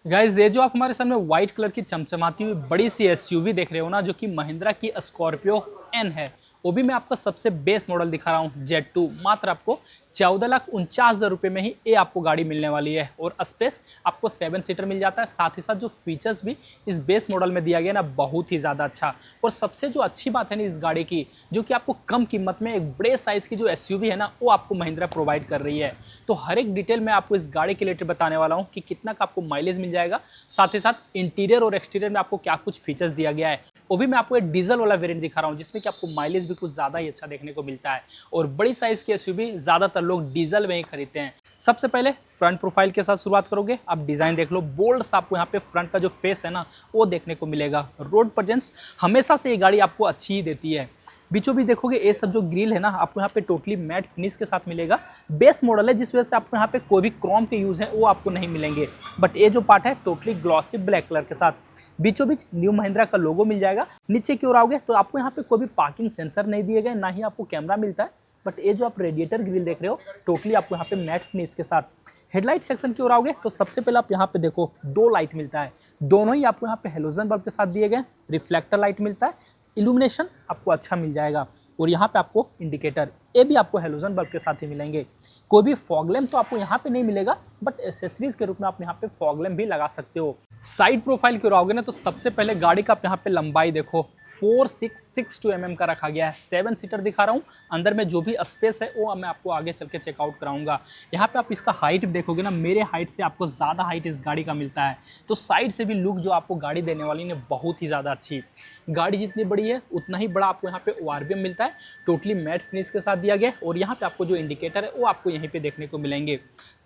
Guys ये जो आप हमारे सामने व्हाइट कलर की चमचमाती हुई बड़ी सी एसयूवी देख रहे हो ना, जो कि महिंद्रा की स्कॉर्पियो एन है, वो भी मैं आपको सबसे बेस्ट मॉडल दिखा रहा हूँ Z2। मात्र आपको 14,49,000 रुपये में ही ये आपको गाड़ी मिलने वाली है। और स्पेस आपको 7 सीटर मिल जाता है। साथ ही साथ जो फीचर्स भी इस बेस मॉडल में दिया गया ना, बहुत ही ज़्यादा अच्छा। और सबसे जो अच्छी बात है ना इस गाड़ी की, जो कि आपको कम कीमत में एक बड़े साइज़ की जो एसयूवी है ना, वो आपको महिंद्रा प्रोवाइड कर रही है। तो हर एक डिटेल में आपको इस गाड़ी के रिलेटेड बताने वाला हूँ कि कितना का आपको माइलेज मिल जाएगा, साथ ही साथ इंटीरियर और एक्सटीरियर में आपको क्या कुछ फीचर्स दिया गया है। वो भी मैं आपको एक डीजल वाला वेरिएंट दिखा रहा हूँ, जिसमें कि आपको माइलेज भी कुछ ज़्यादा ही अच्छा देखने को मिलता है। और बड़ी साइज़ की एसयूवी ज़्यादातर लोग डीजल में ही खरीदते हैं। सबसे पहले फ्रंट प्रोफाइल के साथ शुरुआत करोगे। आप डिज़ाइन देख लो, बोल्ड सा आपको यहाँ पे फ्रंट का जो फेस है ना, वो देखने को मिलेगा। रोड प्रेजेंस हमेशा से ये गाड़ी आपको अच्छी ही देती है। बीचों बीच देखोगे ये सब जो ग्रिल है ना, आपको यहाँ पे टोटली मैट फिनिश के साथ मिलेगा। बेस मॉडल है, जिस वजह से आपको यहाँ पे कोई भी क्रोम के यूज़ है वो आपको नहीं मिलेंगे। बट ये जो पार्ट है टोटली ग्लॉसी ब्लैक कलर के साथ। बीचों बीच न्यू महिंद्रा का लोगो मिल जाएगा। नीचे की ओर आओगे तो आपको यहाँ पे कोई भी पार्किंग सेंसर नहीं दिए गए, ना ही आपको कैमरा मिलता है। बट ये जो आप रेडिएटर ग्रिल देख रहे हो, टोटली आपको यहाँ पे मैट फिनिश के साथ। हेडलाइट सेक्शन की ओर आओगे तो सबसे पहले आप यहाँ पे देखो, दो लाइट मिलता है। दोनों ही आपको यहाँ पे हेलोजन बल्ब के साथ दिए गए। रिफ्लेक्टर लाइट मिलता है, इल्यूमिनेशन आपको अच्छा मिल जाएगा। और यहाँ पे आपको इंडिकेटर, ये भी आपको हेलोजन बल्ब के साथ ही मिलेंगे। कोई भी फॉग लैम्प तो आपको यहाँ पे नहीं मिलेगा, बट एसेसरीज के रूप में आप यहाँ पे फॉग लैम्प भी लगा सकते हो। साइड प्रोफाइल की ओर आओगे ना, तो सबसे पहले गाड़ी का आप यहाँ पे लंबाई देखो, 4662 mm का रखा गया है। 7 सीटर दिखा रहा हूँ। अंदर में जो भी स्पेस है वो मैं आपको आगे चल के चेकआउट कराऊंगा। यहाँ पे आप इसका हाइट देखोगे ना, मेरे हाइट से आपको ज़्यादा हाइट इस गाड़ी का मिलता है। तो साइड से भी लुक जो आपको गाड़ी देने वाली है बहुत ही ज़्यादा अच्छी। गाड़ी जितनी बड़ी है उतना ही बड़ा आपको यहाँ पे ORVM मिलता है। टोटली मैट फिनिश के साथ दिया गया। और यहाँ पे आपको जो इंडिकेटर है वो आपको यहीं पे देखने को मिलेंगे।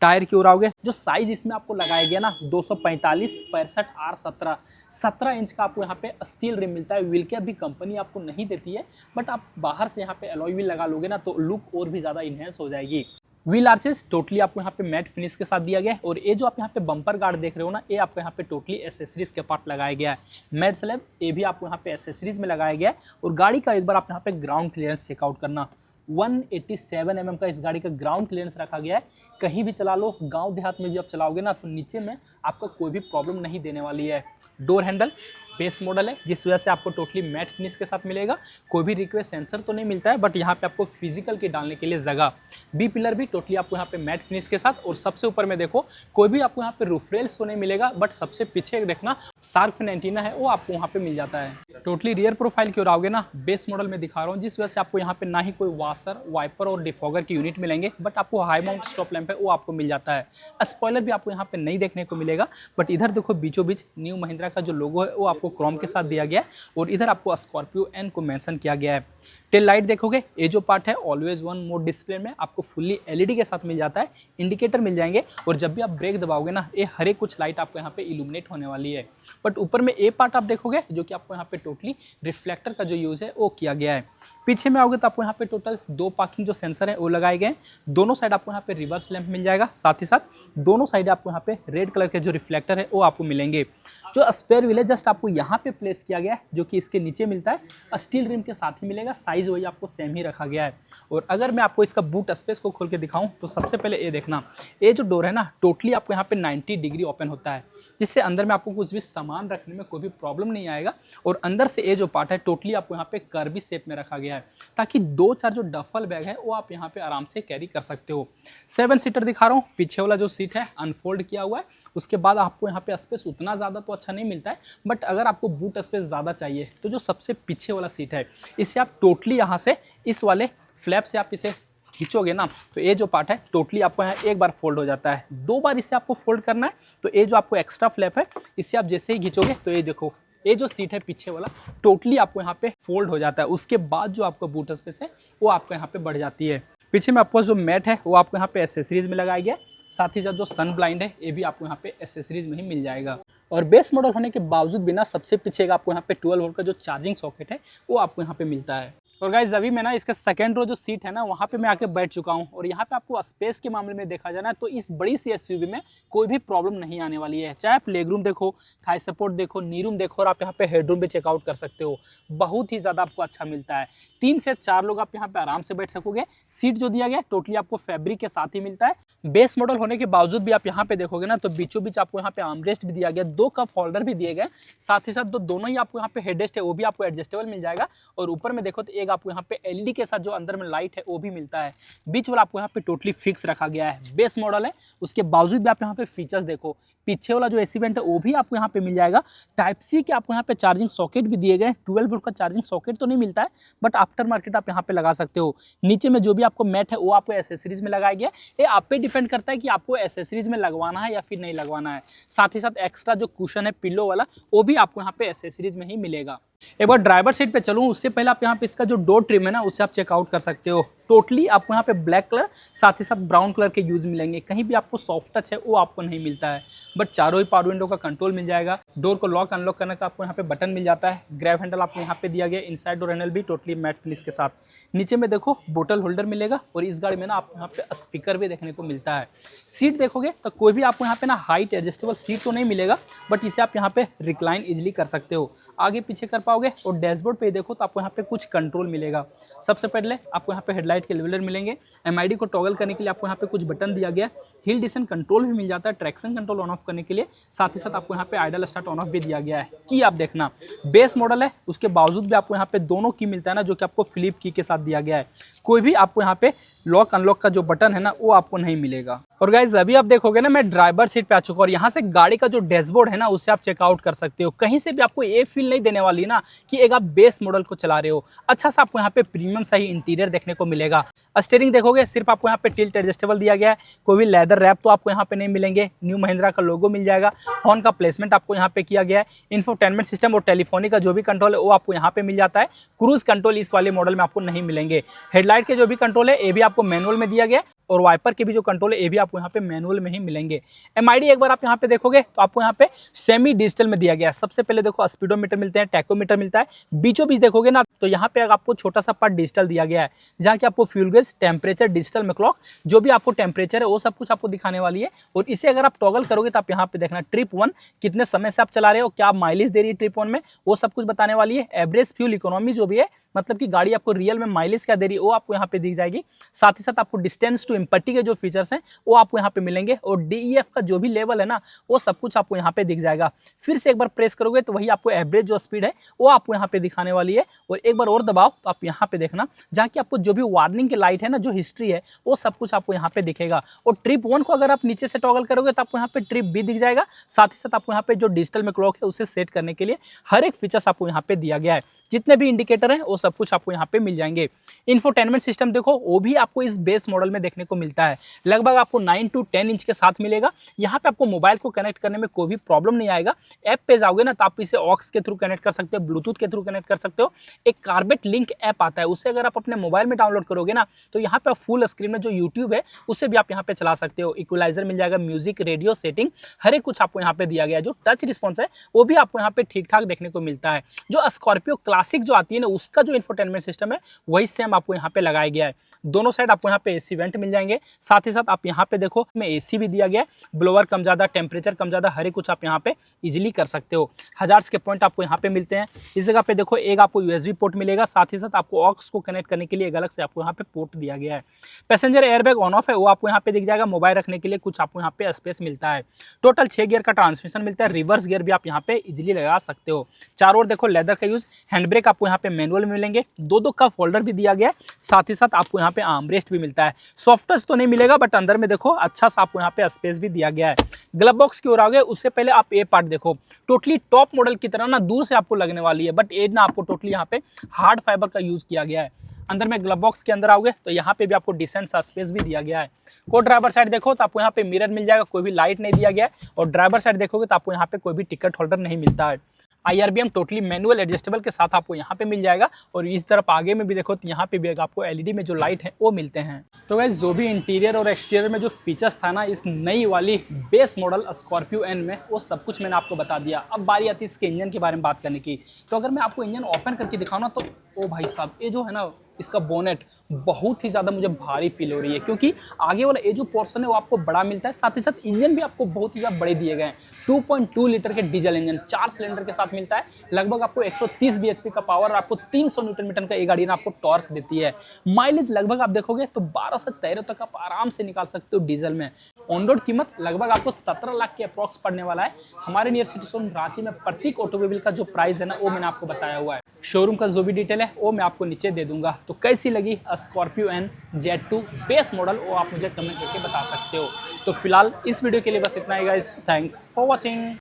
टायर की ओर आओगे, जो साइज इसमें आपको लगाया गया ना, 245/65R17 17 इंच का आपको यहाँ पे स्टील रिम मिलता है। व्हील कैप भी कंपनी आपको नहीं देती है, बट आप बाहर से यहाँ पे अलॉय व्हील लगा लोगे ना, तो लुक और भी ज़्यादा इन्हेंस हो जाएगी। व्हील आर्चेस टोटली आपको यहाँ पे मैट फिनिश के साथ दिया गया है। और ये जो आप यहाँ पे बम्पर गार्ड देख रहे हो ना, ये आपको यहाँ पे टोटली एसेसरीज के पार्ट लगाया गया है। मैट स्लैब ये भी आपको यहाँ पे एसेसरीज में लगाया गया है। और गाड़ी का एक बार आप यहाँ पे ग्राउंड क्लियरेंस चेकआउट करना, 187 mm का इस गाड़ी का ग्राउंड क्लियरेंस रखा गया है। कहीं भी चला लो, गांव देहात में भी आप चलाओगे ना, तो नीचे में आपका कोई भी प्रॉब्लम नहीं देने वाली है। डोर हैंडल बेस मॉडल है, जिस वजह से आपको टोटली मैट फिनिश के साथ मिलेगा। कोई भी रिक्वेस्ट सेंसर तो नहीं मिलता है, बट यहाँ पे आपको फिजिकल के डालने के लिए जगह। बी पिलर भी टोटली आपको यहाँ पे मैट फिनिश के साथ। और सबसे ऊपर में देखो, कोई भी आपको यहाँ पे रूफ रेल्स तो नहीं मिलेगा, बट सबसे पीछे देखना शार्क फिन एंटीना है, वो आपको वहाँ पे मिल जाता है। टोटली रियर प्रोफाइल की ओर आओगे ना, बेस मॉडल में दिखा रहा हूँ, जिस वजह से आपको यहाँ पे ना ही कोई वाशर, वाइपर और डिफॉगर की यूनिट मिलेंगे, बट आपको हाई माउंट स्टॉप लैंप है वो आपको मिल जाता है। स्पॉइलर भी आपको यहाँ पे नहीं देखने को मिलेगा, बट इधर देखो बीचों बीच न्यू महिंद्रा का जो लोगो है वो आपको क्रोम के साथ दिया गया है। और इधर आपको स्कॉर्पियो एन को मेंशन किया गया है। टेल लाइट देखोगे, ये जो पार्ट है ऑलवेज वन मोड डिस्प्ले में आपको फुल्ली LED के साथ मिल जाता है। इंडिकेटर मिल जाएंगे। और जब भी आप ब्रेक दबाओगे ना, ये हर एक कुछ लाइट आपको यहाँ पे इल्यूमिनेट होने वाली है। बट ऊपर में ये पार्ट आप देखोगे, जो कि आपको यहाँ पे टोटली रिफ्लेक्टर का जो यूज़ है वो किया गया है। पीछे में आओगे तो आपको यहाँ पे टोटल 2 पार्किंग जो सेंसर है वो लगाए गए हैं। दोनों साइड आपको यहाँ पे रिवर्स लैंप मिल जाएगा। साथ ही साथ दोनों साइड आपको यहाँ पे रेड कलर के जो रिफ्लेक्टर है वो आपको मिलेंगे। जो स्पेयर व्हील है जस्ट आपको यहाँ पे प्लेस किया गया है, जो कि इसके नीचे मिलता है। स्टील रिम के साथ ही मिलेगा। साइज वही आपको सेम ही रखा गया है। और अगर मैं आपको इसका बूट स्पेस को खोल के दिखाऊं, तो सबसे पहले ये देखना, ये जो डोर है ना, टोटली आपको यहाँ पे 90 डिग्री ओपन होता है, जिससे अंदर में आपको कुछ भी सामान रखने में कोई भी प्रॉब्लम नहीं आएगा। और अंदर से ये जो पार्ट है टोटली आपको यहाँ पे कर्वी शेप में रखा गया है, ताकि 2-4 जो डफल बैग है वो आप यहाँ पे आराम से कैरी कर सकते हो। 7 सीटर दिखा रहा हूँ। पीछे वाला जो सीट है अनफोल्ड किया हुआ है। उसके बाद आपको यहाँ पे स्पेस उतना ज़्यादा तो अच्छा नहीं मिलता है, बट अगर आपको बूट स्पेस ज़्यादा चाहिए तो जो सबसे पीछे वाला सीट है, इसे आप टोटली यहाँ से इस वाले फ्लैप से आप इसे खींचोगे ना, तो ये जो पार्ट है टोटली आपको यहाँ एक बार फोल्ड हो जाता है। 2 बार इसे आपको फोल्ड करना है। तो ये जो आपको एक्स्ट्रा फ्लैप है, इसे आप जैसे ही खींचोगे तो ये देखो, ये जो सीट है पीछे वाला टोटली आपको यहाँ पे फोल्ड हो जाता है। उसके बाद जो आपका बूट स्पेस है वो आपको यहाँ पे बढ़ जाती है। पीछे में आपको जो मैट है वो आपको यहाँ पे एसेसरीज में लगाया गया है। साथ ही साथ जो सन ब्लाइंड है ये भी आपको यहाँ पे एसेसरीज में ही मिल जाएगा। और बेस मॉडल होने के बावजूद भी ना, सबसे पीछे का आपको यहाँ पे 12 वोल्ट का जो चार्जिंग सॉकेट है वो आपको यहाँ पे मिलता है। और गाइस अभी मैं ना इसका सेकंड रो जो सीट है ना, वहाँ पे मैं आके बैठ चुका हूँ। और यहाँ पे आपको स्पेस के मामले में देखा जाना तो इस बड़ी सी एसयूवी में कोई भी प्रॉब्लम नहीं आने वाली है। चाहे आप लेग रूम देखो, थाई सपोर्ट देखो, नी रूम देखो, और आप यहाँ पे हेड रूम भी चेकआउट कर सकते हो। बहुत ही ज़्यादा आपको अच्छा मिलता है। 3 से 4 लोग आप यहाँ पे आराम से बैठ सकोगे। सीट जो दिया गया टोटली आपको फैब्रिक के साथ ही मिलता है। बेस मॉडल होने के बावजूद भी आप यहाँ पे देखोगे ना तो बीचों बीच आपको यहाँ पे आर्मरेस्ट भी दिया गया, 2 कप होल्डर भी दिए गए, साथ ही साथ दोनों ही आपको यहाँ पे हेडरेस्ट है वो भी आपको एडजस्टेबल मिल जाएगा। और ऊपर में देखो तो एक आपको यहाँ पे एलईडी के साथ जो अंदर में लाइट है वो भी मिलता है। बीच वाला आपको यहाँ पे टोटली फिक्स रखा गया है। बेस मॉडल है उसके बावजूद भी आप यहाँ पे फीचर्स देखो, पीछे वाला जो एसी वेंट है वो भी आपको यहाँ पे मिल जाएगा। टाइप सी के आपको यहाँ पे चार्जिंग सॉकेट भी दिए गए, 12 वोल्ट का चार्जिंग सॉकेट तो नहीं मिलता है बट आफ्टर मार्केट आप यहाँ पे लगा सकते हो। नीचे में जो भी आपको मैट है वो आपको एसेसरीज में लगाया गया, ये आप पे डिपेंड करता है कि आपको एसेसरीज में लगवाना है या फिर नहीं लगवाना है। साथ ही साथ एक्स्ट्रा जो कुशन है पिलो वाला वो भी आपको यहाँ पे एसेसरीज में ही मिलेगा। एक बार ड्राइवर सीट पे चलूँ उससे पहले आप यहाँ पे इसका जो डोर ट्रिम है ना उसे आप चेकआउट कर सकते हो। टोटली आपको यहाँ पे ब्लैक कलर साथ ही साथ ब्राउन कलर के यूज मिलेंगे, कहीं भी आपको सॉफ्ट टच है वो आपको नहीं मिलता है। बट चारों ही पावर विंडो का कंट्रोल मिल जाएगा। डोर को लॉक अनलॉक करने का आपको यहाँ पे बटन मिल जाता है। ग्रैब हैंडल आपको यहाँ पे दिया गया, इनसाइड डोर हैंडल भी टोटली मैट फिनिश के साथ। नीचे में देखो बोतल होल्डर मिलेगा और इस गाड़ी में ना आपको यहाँ पे स्पीकर भी देखने को मिलता है। सीट देखोगे तो कोई भी आपको यहाँ पे ना हाइट एडजस्टेबल सीट तो नहीं मिलेगा बट इसे आप यहाँ पे रिक्लाइन इजिली कर सकते हो, आगे पीछे कर पाओगे। और डैशबोर्ड पे देखो तो आपको यहाँ पे कुछ कंट्रोल मिलेगा। सबसे पहले आपको यहाँ पे हेडलाइट के लेवलर मिलेंगे, एमआईडी को टॉगल करने के लिए आपको यहाँ पे कुछ बटन दिया गया, हिल डिसेंट कंट्रोल भी मिल जाता है, ट्रैक्शन कंट्रोल ऑन ऑफ करने के लिए। साथ ही साथ आपको यहाँ पे आइडल स्टार्ट ऑन ऑफ भी दिया गया है। की आप देखना बेस मॉडल है उसके बावजूद भी आपको यहाँ पे दोनों की मिलता है ना, जो कि आपको फ्लिप की के साथ दिया गया है। कोई भी आपको यहाँ पे लॉक अनलॉक का जो बटन है ना वो आपको नहीं मिलेगा। और गाइज अभी आप देखोगे ना मैं ड्राइवर सीट पे आ चुका हूँ और यहाँ से गाड़ी का जो डैशबोर्ड है ना उसे आप चेकआउट कर सकते हो। कहीं से भी आपको ये फील नहीं देने वाली ना कि एक आप बेस मॉडल को चला रहे हो। अच्छा सा आपको यहाँ पे प्रीमियम सा ही इंटीरियर देखने को मिलेगा। स्टीयरिंग देखोगे सिर्फ आपको यहाँ पे टिल्ट एडजस्टेबल दिया गया है, कोई भी लेदर रैप तो आपको यहाँ पे नहीं मिलेंगे। न्यू महिंद्रा का लोगो मिल जाएगा, हॉर्न का प्लेसमेंट आपको यहाँ पे किया गया है। इंफोटेनमेंट सिस्टम और टेलीफोनी का जो भी कंट्रोल है वो आपको यहाँ पे मिल जाता है। क्रूज कंट्रोल इस वाले मॉडल में आपको नहीं मिलेंगे। हेडलाइट के जो भी कंट्रोल है ये भी आपको मैनुअल में दिया गया है और वाइपर के भी जो कंट्रोल है ये भी आपको यहाँ पे मैनुअल में ही मिलेंगे। एमआईडी एक बार आप यहाँ पे देखोगे तो आपको यहाँ पे सेमी डिजिटल में दिया गया है। सबसे पहले देखो स्पीडोमीटर मिलते हैं, टैकोमीटर मिलता है। बीचों बीच देखोगे ना तो यहाँ पे आपको छोटा सा पार्ट डिजिटल दिया गया है, जहाँ की आपको फ्यूल गेज, टेम्परेचर, डिजिटल में क्लॉक, जो भी आपको टेम्परेचर है वो सब कुछ आपको दिखाने वाली है। और इसे अगर आप टॉगल करोगे तो आप यहाँ पे देखना ट्रिप 1 कितने समय से आप चला रहे हो, क्या माइलेज दे रही है ट्रिप 1 में, वो सब कुछ बताने वाली है। एवरेज फ्यूल इकोनॉमी जो भी है, मतलब कि गाड़ी आपको रियल में माइलेज क्या दे रही है वो आपको यहाँ पे दी जाएगी। साथ ही साथ आपको डिस्टेंस टू एम्पटी के जो फीचर्स हैं वो आपको यहाँ पे मिलेंगे और डीईएफ का जो भी लेवल है ना वो सब कुछ आपको यहाँ पे दिख जाएगा। फिर से एक बार प्रेस करोगे तो वही आपको एवरेज जो स्पीड है वो आपको यहाँ पे दिखाने वाली है। और एक बार और दबाओ तो आप यहाँ पे देखना, जहाँ की आपको जो भी वार्निंग की लाइट है ना, जो हिस्ट्री है वो सब कुछ आपको यहाँ पे दिखेगा। और ट्रिप 1 को अगर आप नीचे से टॉगल करोगे तो आपको यहाँ पे ट्रिप भी दिख जाएगा। साथ ही साथ आपको यहाँ पे जो डिजिटल में क्लॉक है उसे सेट करने के लिए हर एक फीचर्स आपको यहाँ पे दिया गया है। जितने भी इंडिकेटर हैं वो सब कुछ आपको यहाँ पे मिल जाएंगे। इंफोटेनमेंट सिस्टम देखो वो भी आपको इस बेस मॉडल में देखने को मिलता है, लगभग आपको 9 to 10 इंच के साथ मिलेगा। यहाँ पे आपको मोबाइल को कनेक्ट करने में कोई भी प्रॉब्लम नहीं आएगा। ऐप पे जाओगे ना तो आप इसे ऑक्स के थ्रू कनेक्ट कर सकते हो, ब्लूटूथ के थ्रू कनेक्ट कर सकते हो। एक कार्बेट लिंक ऐप आता है, उससे अगर आप अपने मोबाइल में डाउनलोड करोगे ना तो यहाँ पे फुल स्क्रीन में जो यूट्यूब है उससे भी आप यहाँ पे चला सकते हो। इक्वलाइजर मिल जाएगा, म्यूजिक, रेडियो सेटिंग, हर एक कुछ आपको यहाँ पे दिया गया है। जो टच रिस्पॉन्स है वो भी आपको यहाँ पे ठीक ठाक देखने को मिलता है। जो स्कॉर्पियो क्लासिक जो आती है ना उसका जो इंफोटेनमेंट सिस्टम है वही सेम आपको यहाँ पे लगाया गया है। दोनों साइड आपको यहाँ पे एसी वेंट मिल जाएंगे। साथ ही साथ आप यहाँ पे देखो में एसी भी दिया गया है, ब्लोअर कम ज़्यादा, टेम्परेचर कम ज़्यादा, हर एक कुछ आप यहाँ पे इजीली कर सकते हो। हजार्स के पॉइंट आपको यहाँ पे मिलते हैं। इस जगह पे देखो एक आपको यूएसबी पोर्ट मिलेगा, साथ ही साथ आपको ऑक्स को कनेक्ट करने के लिए एक अलग से आपको यहाँ पे पोर्ट दिया गया है। पैसेंजर एयरबैग ऑन ऑफ है वो आपको यहाँ पे दिख जाएगा। मोबाइल रखने के लिए कुछ आपको यहाँ पे स्पेस मिलता है। टोटल 6 गियर का ट्रांसमिशन मिलता है, रिवर्स गियर भी आप यहाँ पे इजिली लगा सकते हो। चारों ओर देखो लेदर का यूज, हैंड ब्रेक आपको यहाँ पे मैनुअल में मिलेंगे, 2 कप होल्डर भी दिया गया है। साथ ही साथ आपको यहाँ पे आर्मरेस्ट भी मिलता है। सॉफ्ट टच तो नहीं मिलेगा बट अंदर में देखो अच्छा सा आपको यहाँ पे स्पेस भी दिया गया है। ग्लव बॉक्स की ओर आओगे उससे पहले आप ये पार्ट देखो, टोटली टॉप मॉडल की तरह ना दूर से आपको लगने वाली है बट ये ना आपको टोटली यहाँ पे हार्ड फाइबर का यूज किया गया है। अंदर में ग्लव बॉक्स के अंदर आओगे तो यहाँ पे भी आपको डिसेंट सा स्पेस भी दिया गया है। को ड्राइवर साइड देखो तो आपको यहाँ पे मिरर मिल जाएगा, कोई भी लाइट नहीं दिया गया है। और ड्राइवर साइड देखोगे तो आपको यहाँ पे कोई भी टिकट होल्डर नहीं मिलता है। IRBM टोटली मैनुअल एडजस्टेबल के साथ आपको यहाँ पे मिल जाएगा। और इस तरफ आगे में भी देखो तो यहाँ पे भी आपको LED में जो लाइट है वो मिलते हैं। तो गाइस जो भी इंटीरियर और एक्सटीरियर में जो फीचर्स था ना इस नई वाली बेस मॉडल स्कॉर्पियो एन में, वो सब कुछ मैंने आपको बता दिया। अब बारी आती है इसके इंजन के बारे में बात करने की। तो अगर मैं आपको इंजन ओपन करके दिखाऊँ ना तो ओ भाई साहब, ये जो है ना इसका बोनेट बहुत ही ज़्यादा मुझे भारी फील हो रही है, क्योंकि आगे वाला ये जो पोर्शन है वो आपको बड़ा मिलता है, साथ ही साथ इंजन भी आपको बहुत ही ज़्यादा बड़े दिए गए हैं। 2.2 लीटर के डीजल इंजन 4 सिलेंडर के साथ मिलता है, लगभग आपको 130 bhp का पावर और आपको 300 न्यूटन मीटर का ये गाड़ी ना आपको टॉर्क देती है। माइलेज लगभग आप देखोगे तो 12 से 13 तक आप आराम से निकाल सकते हो डीजल में। ऑन रोड कीमत लगभग आपको 17 लाख के अप्रॉक्स पड़ने वाला है। हमारे नियर सिटी शोरूम रांची में प्रत्येक ऑटोमोबाइल का जो प्राइस है ना वो मैंने आपको बताया हुआ है। शोरूम का जो भी डिटेल है वो मैं आपको नीचे दे दूंगा। तो कैसी लगी Scorpio N Z2 base model वो आप मुझे कमेंट करके बता सकते हो। तो फिलहाल इस वीडियो के लिए बस इतना ही गाइस, थैंक्स फॉर वॉचिंग।